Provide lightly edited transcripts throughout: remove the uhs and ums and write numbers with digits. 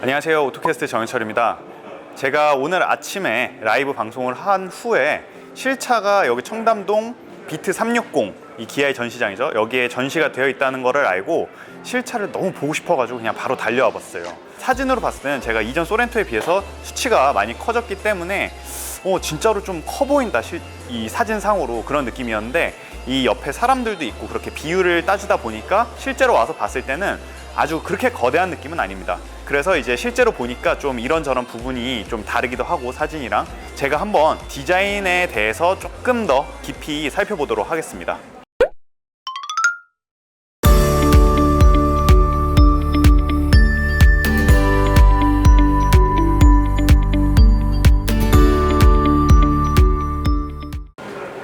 안녕하세요. 오토캐스트 정현철입니다. 제가 오늘 아침에 라이브 방송을 한 후에 실차가 여기 청담동 비트 360 이 기아의 전시장이죠. 여기에 전시가 되어 있다는 거를 알고 실차를 너무 보고 싶어가지고 그냥 바로 달려와 봤어요. 사진으로 봤을 때는 제가 이전 소렌토에 비해서 수치가 많이 커졌기 때문에 진짜로 좀 커 보인다, 이 사진상으로 그런 느낌이었는데, 이 옆에 사람들도 있고 그렇게 비율을 따지다 보니까 실제로 와서 봤을 때는 아주 그렇게 거대한 느낌은 아닙니다. 그래서 이제 실제로 보니까 좀 이런저런 부분이 좀 다르기도 하고, 사진이랑 제가 한번 디자인에 대해서 조금 더 깊이 살펴보도록 하겠습니다.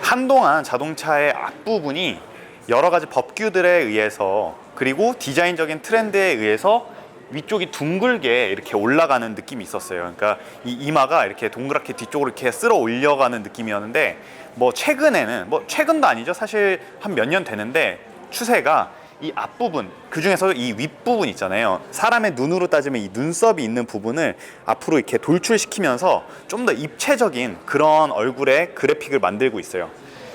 한동안 자동차의 앞부분이 여러 가지 법규들에 의해서, 그리고 디자인적인 트렌드에 의해서 위쪽이 둥글게 이렇게 올라가는 느낌이 있었어요. 그러니까 이 이마가 이렇게 동그랗게 뒤쪽으로 이렇게 쓸어 올려가는 느낌이었는데, 최근에는 최근도 아니죠. 사실 한 몇 년 되는데 추세가 이 앞부분, 그 중에서 이 윗부분 있잖아요. 사람의 눈으로 따지면 이 눈썹이 있는 부분을 앞으로 이렇게 돌출시키면서 좀 더 입체적인 그런 얼굴의 그래픽을 만들고 있어요.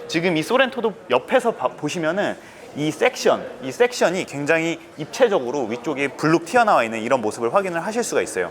지금 이 소렌토도 옆에서 보시면은 이 섹션이 굉장히 입체적으로 위쪽에 불룩 튀어나와 있는 이런 모습을 확인을 하실 수가 있어요.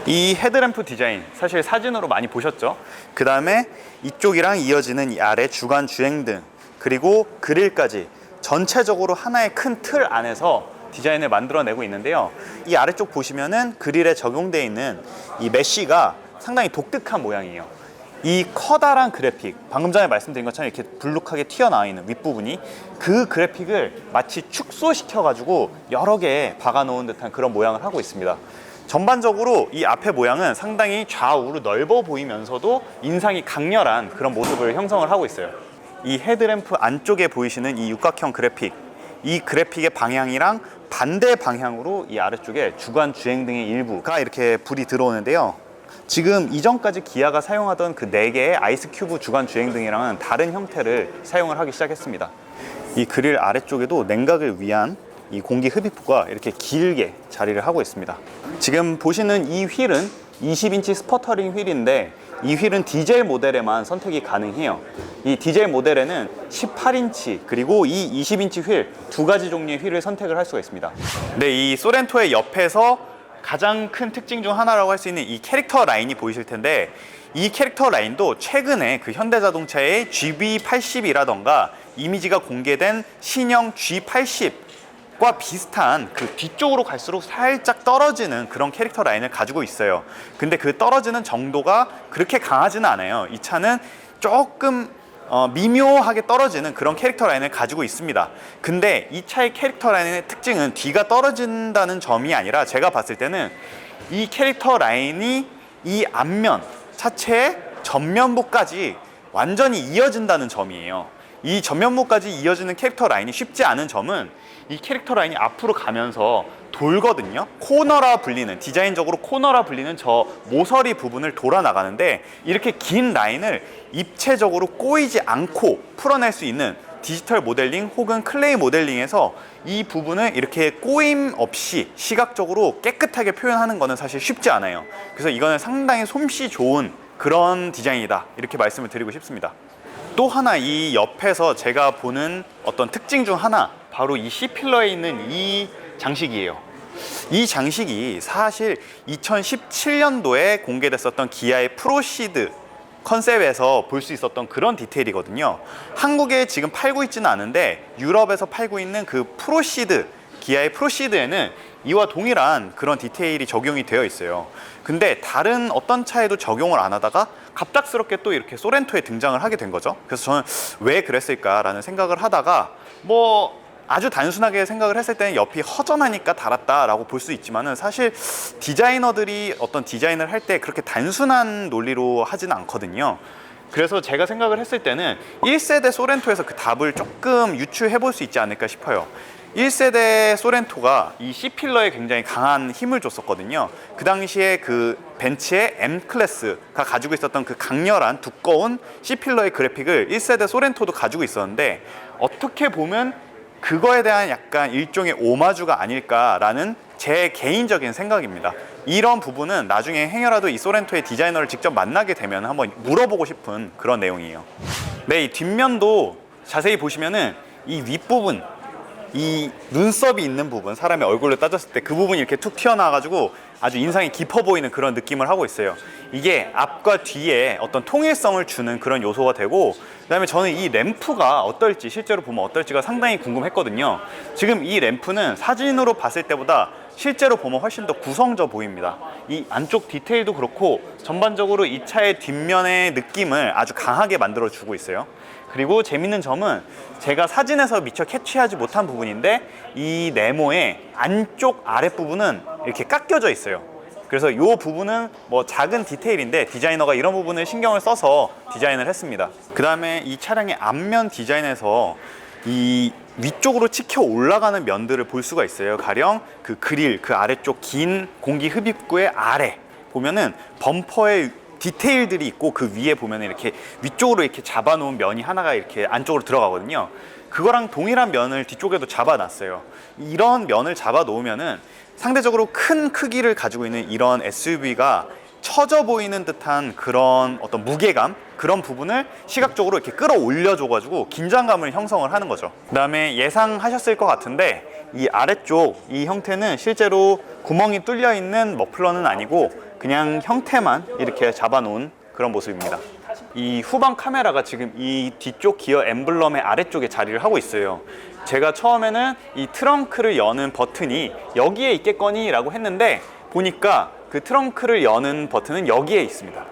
이 헤드램프 디자인, 사실 사진으로 많이 보셨죠? 그 다음에 이쪽이랑 이어지는 이 아래 주간 주행등, 그리고 그릴까지 전체적으로 하나의 큰 틀 안에서 디자인을 만들어내고 있는데요. 이 아래쪽 보시면은 그릴에 적용되어 있는 이 메쉬가 상당히 독특한 모양이에요. 이 커다란 그래픽, 방금 전에 말씀드린 것처럼 이렇게 불룩하게 튀어나와 있는 윗부분이, 그 그래픽을 마치 축소시켜가지고 여러 개 박아놓은 듯한 그런 모양을 하고 있습니다. 전반적으로 이 앞의 모양은 상당히 좌우로 넓어 보이면서도 인상이 강렬한 그런 모습을 형성을 하고 있어요. 이 헤드램프 안쪽에 보이시는 이 육각형 그래픽, 이 그래픽의 방향이랑 반대 방향으로 이 아래쪽에 주간 주행등의 일부가 이렇게 불이 들어오는데요. 지금 이전까지 기아가 사용하던 그 4개의 아이스 큐브 주간 주행등이랑은 다른 형태를 사용을 하기 시작했습니다. 이 그릴 아래쪽에도 냉각을 위한 이 공기 흡입구가 이렇게 길게 자리를 하고 있습니다. 지금 보시는 이 휠은 20인치 스퍼터링 휠인데, 이 휠은 디젤 모델에만 선택이 가능해요. 이 디젤 모델에는 18인치 그리고 이 20인치 휠, 두 가지 종류의 휠을 선택을 할 수가 있습니다. 네, 이 소렌토의 옆에서 가장 큰 특징 중 하나라고 할 수 있는 이 캐릭터 라인이 보이실 텐데, 이 캐릭터 라인도 최근에 그 현대자동차의 GB80이라던가 이미지가 공개된 신형 G80과 비슷한, 그 뒤쪽으로 갈수록 살짝 떨어지는 그런 캐릭터 라인을 가지고 있어요. 근데 그 떨어지는 정도가 그렇게 강하지는 않아요. 이 차는 조금 미묘하게 떨어지는 그런 캐릭터 라인을 가지고 있습니다. 근데 이 차의 캐릭터 라인의 특징은 뒤가 떨어진다는 점이 아니라, 제가 봤을 때는 이 캐릭터 라인이 이 앞면 차체의 전면부까지 완전히 이어진다는 점이에요. 이 전면부까지 이어지는 캐릭터 라인이 쉽지 않은 점은, 이 캐릭터 라인이 앞으로 가면서 돌거든요. 코너라 불리는, 디자인적으로 코너라 불리는 저 모서리 부분을 돌아 나가는데, 이렇게 긴 라인을 입체적으로 꼬이지 않고 풀어낼 수 있는 디지털 모델링 혹은 클레이 모델링에서 이 부분을 이렇게 꼬임 없이 시각적으로 깨끗하게 표현하는 것은 사실 쉽지 않아요. 그래서 이거는 상당히 솜씨 좋은 그런 디자인이다, 이렇게 말씀을 드리고 싶습니다. 또 하나, 이 옆에서 제가 보는 어떤 특징 중 하나, 바로 이 C필러에 있는 이 장식이에요. 이 장식이 사실 2017년도에 공개됐었던 기아의 프로시드 컨셉에서 볼 수 있었던 그런 디테일이거든요. 한국에 지금 팔고 있지는 않은데 유럽에서 팔고 있는 그 프로시드, 기아의 프로시드에는 이와 동일한 그런 디테일이 적용이 되어 있어요. 근데 다른 어떤 차에도 적용을 안 하다가 갑작스럽게 또 이렇게 소렌토에 등장을 하게 된 거죠. 그래서 저는 왜 그랬을까라는 생각을 하다가, 아주 단순하게 생각을 했을 때는 옆이 허전하니까 달았다라고 볼 수 있지만은, 사실 디자이너들이 어떤 디자인을 할 때 그렇게 단순한 논리로 하지는 않거든요. 그래서 제가 생각을 했을 때는 1세대 소렌토에서 그 답을 조금 유추해 볼 수 있지 않을까 싶어요. 1세대 소렌토가 이 C필러에 굉장히 강한 힘을 줬었거든요. 그 당시에 그 벤츠의 M클래스가 가지고 있었던 그 강렬한 두꺼운 C필러의 그래픽을 1세대 소렌토도 가지고 있었는데, 어떻게 보면 그거에 대한 약간 일종의 오마주가 아닐까라는 제 개인적인 생각입니다. 이런 부분은 나중에 행여라도 이 소렌토의 디자이너를 직접 만나게 되면 한번 물어보고 싶은 그런 내용이에요. 네, 이 뒷면도 자세히 보시면은 이 윗부분, 이 눈썹이 있는 부분, 사람의 얼굴로 따졌을 때 그 부분이 이렇게 툭 튀어나와가지고 아주 인상이 깊어 보이는 그런 느낌을 하고 있어요. 이게 앞과 뒤에 어떤 통일성을 주는 그런 요소가 되고, 그 다음에 저는 이 램프가 어떨지, 실제로 보면 어떨지가 상당히 궁금했거든요. 지금 이 램프는 사진으로 봤을 때보다 실제로 보면 훨씬 더 구성져 보입니다. 이 안쪽 디테일도 그렇고 전반적으로 이 차의 뒷면의 느낌을 아주 강하게 만들어 주고 있어요. 그리고 재밌는 점은 제가 사진에서 미처 캐치하지 못한 부분인데, 이 네모의 안쪽 아랫부분은 이렇게 깎여져 있어요. 그래서 이 부분은 뭐 작은 디테일인데 디자이너가 이런 부분을 신경을 써서 디자인을 했습니다. 그 다음에 이 차량의 앞면 디자인에서 이 위쪽으로 치켜 올라가는 면들을 볼 수가 있어요. 가령 그 그릴, 그 아래쪽 긴 공기 흡입구의 아래 보면은 범퍼의 디테일들이 있고, 그 위에 보면 이렇게 위쪽으로 이렇게 잡아놓은 면이 하나가 이렇게 안쪽으로 들어가거든요. 그거랑 동일한 면을 뒤쪽에도 잡아놨어요. 이런 면을 잡아놓으면은 상대적으로 큰 크기를 가지고 있는 이런 SUV가 처져 보이는 듯한 그런 어떤 무게감, 그런 부분을 시각적으로 이렇게 끌어올려줘가지고 긴장감을 형성을 하는 거죠. 그 다음에 예상하셨을 것 같은데, 이 아래쪽 이 형태는 실제로 구멍이 뚫려 있는 머플러는 아니고 그냥 형태만 이렇게 잡아놓은 그런 모습입니다. 이 후방 카메라가 지금 이 뒤쪽 기어 엠블럼의 아래쪽에 자리를 하고 있어요. 제가 처음에는 이 트렁크를 여는 버튼이 여기에 있겠거니 라고 했는데, 보니까 그 트렁크를 여는 버튼은 여기에 있습니다.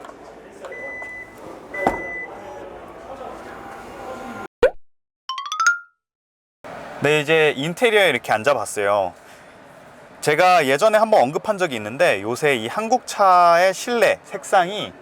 네, 이제 인테리어에 이렇게 앉아봤어요. 제가 예전에 한번 언급한 적이 있는데, 요새 이 한국차의 실내 색상이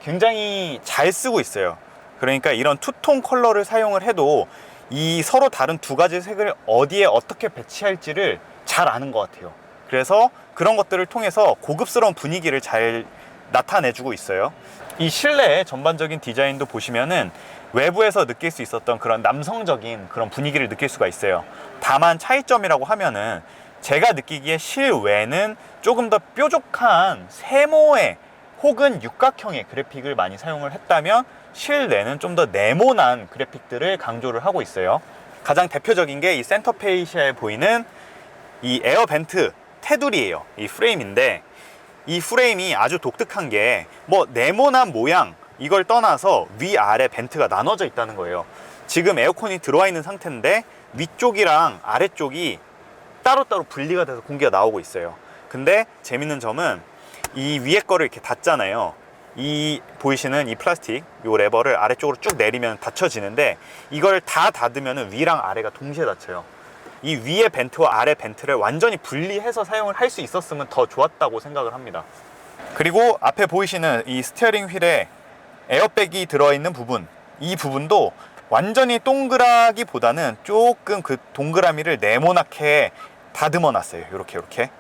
굉장히 잘 쓰고 있어요. 그러니까 이런 투톤 컬러를 사용을 해도 이 서로 다른 두 가지 색을 어디에 어떻게 배치할지를 잘 아는 것 같아요. 그래서 그런 것들을 통해서 고급스러운 분위기를 잘 나타내주고 있어요. 이 실내의 전반적인 디자인도 보시면은 외부에서 느낄 수 있었던 그런 남성적인 그런 분위기를 느낄 수가 있어요. 다만 차이점이라고 하면은 제가 느끼기에 실외는 조금 더 뾰족한 세모의 혹은 육각형의 그래픽을 많이 사용을 했다면, 실내는 좀 더 네모난 그래픽들을 강조를 하고 있어요. 가장 대표적인 게 이 센터 페이시아에 보이는 이 에어 벤트 테두리예요. 이 프레임인데, 이 프레임이 아주 독특한 게 뭐 네모난 모양 이걸 떠나서 위아래 벤트가 나눠져 있다는 거예요. 지금 에어컨이 들어와 있는 상태인데 위쪽이랑 아래쪽이 따로따로 분리가 돼서 공기가 나오고 있어요. 근데 재밌는 점은 이 위에 거를 이렇게 닫잖아요. 이 보이시는 이 플라스틱 요 레버를 아래쪽으로 쭉 내리면 닫혀지는데, 이걸 다 닫으면 위랑 아래가 동시에 닫혀요. 이 위에 벤트와 아래 벤트를 완전히 분리해서 사용을 할 수 있었으면 더 좋았다고 생각을 합니다. 그리고 앞에 보이시는 이 스티어링 휠에 에어백이 들어있는 부분, 이 부분도 완전히 동그라기보다는 조금 그 동그라미를 네모나게 다듬어 놨어요. 이렇게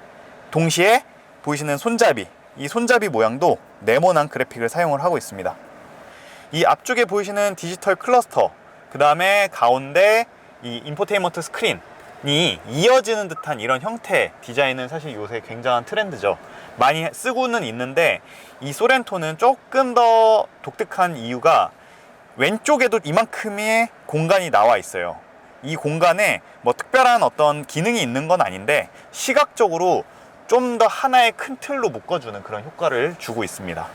동시에 보이시는 손잡이, 이 손잡이 모양도 네모난 그래픽을 사용을 하고 있습니다. 이 앞쪽에 보이시는 디지털 클러스터, 그 다음에 가운데 이 인포테인먼트 스크린이 이어지는 듯한 이런 형태 디자인은 사실 요새 굉장한 트렌드죠. 많이 쓰고는 있는데, 이 소렌토는 조금 더 독특한 이유가 왼쪽에도 이만큼의 공간이 나와 있어요. 이 공간에 뭐 특별한 어떤 기능이 있는 건 아닌데, 시각적으로 좀 더 하나의 큰 틀로 묶어주는 그런 효과를 주고 있습니다.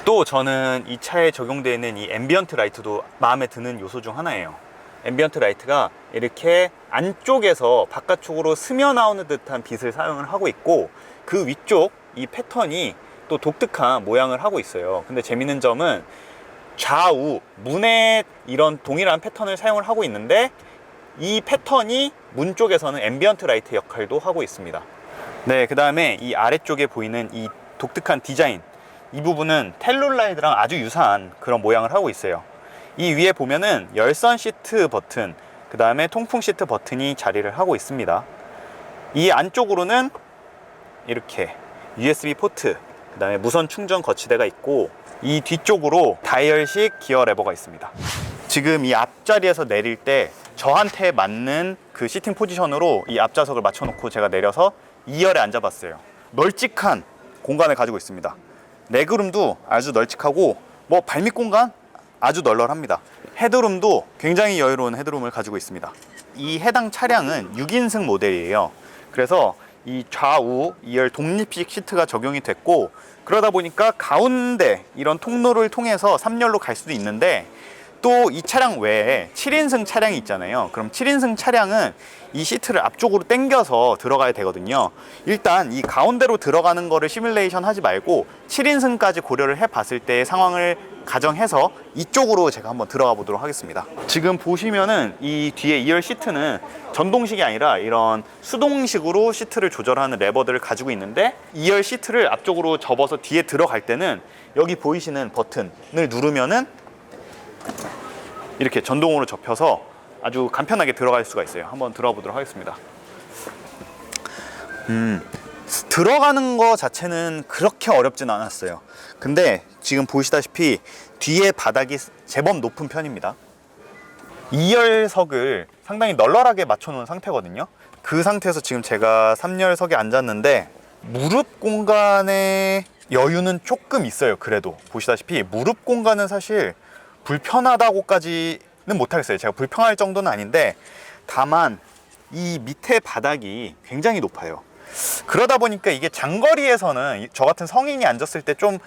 또 저는 이 차에 적용되어 있는 이 앰비언트 라이트도 마음에 드는 요소 중 하나예요. 앰비언트 라이트가 이렇게 안쪽에서 바깥쪽으로 스며 나오는 듯한 빛을 사용을 하고 있고, 그 위쪽 이 패턴이 또 독특한 모양을 하고 있어요. 근데 재밌는 점은 좌우 문에 이런 동일한 패턴을 사용을 하고 있는데, 이 패턴이 문 쪽에서는 앰비언트 라이트 역할도 하고 있습니다. 네, 그 다음에 이 아래쪽에 보이는 이 독특한 디자인, 이 부분은 텔룰라이드랑 아주 유사한 그런 모양을 하고 있어요. 이 위에 보면은 열선 시트 버튼, 그 다음에 통풍 시트 버튼이 자리를 하고 있습니다. 이 안쪽으로는 이렇게 USB 포트, 그 다음에 무선 충전 거치대가 있고, 이 뒤쪽으로 다이얼식 기어 레버가 있습니다. 지금 이 앞자리에서 내릴 때 저한테 맞는 그 시팅 포지션으로 이 앞좌석을 맞춰놓고 제가 내려서 2열에 앉아봤어요. 널찍한 공간을 가지고 있습니다. 레그룸도 아주 널찍하고 뭐 발밑 공간 아주 널널합니다. 헤드룸도 굉장히 여유로운 헤드룸을 가지고 있습니다. 이 해당 차량은 6인승 모델이에요. 그래서 이 좌우 2열 독립식 시트가 적용이 됐고, 그러다 보니까 가운데 이런 통로를 통해서 3열로 갈 수도 있는데, 또 이 차량 외에 7인승 차량이 있잖아요. 그럼 7인승 차량은 이 시트를 앞쪽으로 당겨서 들어가야 되거든요. 일단 이 가운데로 들어가는 거를 시뮬레이션 하지 말고 7인승까지 고려를 해 봤을 때의 상황을 가정해서 이쪽으로 제가 한번 들어가 보도록 하겠습니다. 지금 보시면은 이 뒤에 2열 시트는 전동식이 아니라 이런 수동식으로 시트를 조절하는 레버들을 가지고 있는데, 2열 시트를 앞쪽으로 접어서 뒤에 들어갈 때는 여기 보이시는 버튼을 누르면은 이렇게 전동으로 접혀서 아주 간편하게 들어갈 수가 있어요. 한번 들어가 보도록 하겠습니다. 들어가는 거 자체는 그렇게 어렵진 않았어요. 근데 지금 보시다시피 뒤에 바닥이 제법 높은 편입니다. 2열석을 상당히 널널하게 맞춰 놓은 상태거든요. 그 상태에서 지금 제가 3열석에 앉았는데 무릎 공간의 여유는 조금 있어요. 그래도 보시다시피 무릎 공간은 사실 불편하다고까지는 못하겠어요. 제가 불편할 정도는 아닌데, 다만 이 밑에 바닥이 굉장히 높아요. 그러다 보니까 이게 장거리에서는 저 같은 성인이 앉았을 때 좀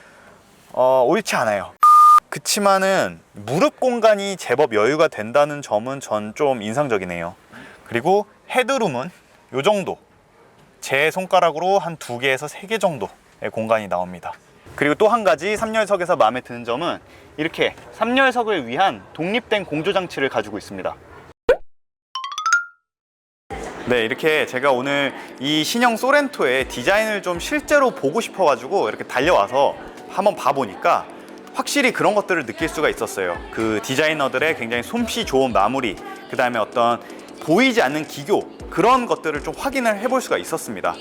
옳지 않아요. 그치만은 무릎 공간이 제법 여유가 된다는 점은 전 좀 인상적이네요. 그리고 헤드룸은 요 정도, 제 손가락으로 한 2개에서 3개 정도의 공간이 나옵니다. 그리고 또 한 가지 3열석에서 마음에 드는 점은 이렇게 3열석을 위한 독립된 공조장치를 가지고 있습니다. 네, 이렇게 제가 오늘 이 신형 소렌토의 디자인을 좀 실제로 보고 싶어 가지고 이렇게 달려와서 한번 봐보니까 확실히 그런 것들을 느낄 수가 있었어요. 그 디자이너들의 굉장히 솜씨 좋은 마무리, 그 다음에 어떤 보이지 않는 기교, 그런 것들을 좀 확인을 해볼 수가 있었습니다.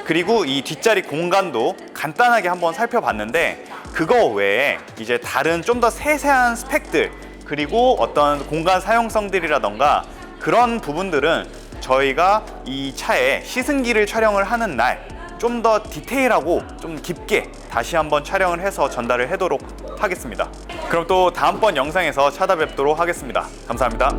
그리고 이 뒷자리 공간도 간단하게 한번 살펴봤는데, 그거 외에 이제 다른 좀 더 세세한 스펙들, 그리고 어떤 공간 사용성들이라던가 그런 부분들은 저희가 이 차에 시승기를 촬영을 하는 날 좀 더 디테일하고 좀 깊게 다시 한번 촬영을 해서 전달을 하도록 하겠습니다. 그럼 또 다음번 영상에서 찾아뵙도록 하겠습니다. 감사합니다.